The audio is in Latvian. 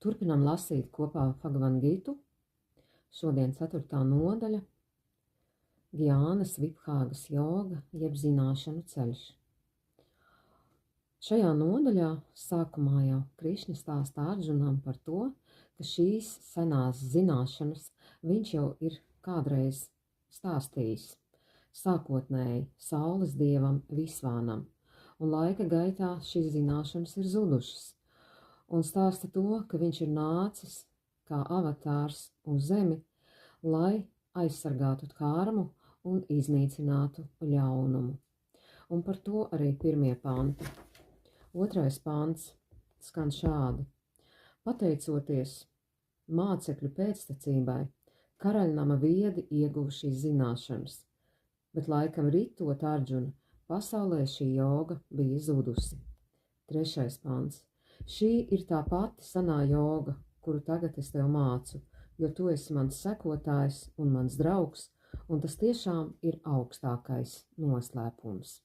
Turpinām lasīt kopā Bhagavad-gītu. Šodien 4. nodaļa – Gjānas Vibhāgas joga, jeb zināšanu ceļš. Šajā nodaļā sākumā jau Krišna stāsta Ardžunam par to, ka šīs senās zināšanas viņš jau ir kādreiz stāstījis sākotnēji saules dievam Visvānam, un laika gaitā šīs zināšanas ir zudušas, un stāsta to, ka viņš ir nācis kā avatārs uz zemi, lai aizsargātu dharmu un iznīcinātu ļaunumu. Un par to arī pirmie panti. 2. pants skan šādi. Pateicoties mācekļu pēctecībai, karaļnama viedi ieguva šīs zināšanas, bet laikam ritot Ardžuna, pasaulē šī joga bija zudusi. 3. pants. Šī ir tā pati senā joga, kuru tagad es tev mācu, jo tu esi mans sekotājs un mans draugs, un tas tiešām ir augstākais noslēpums.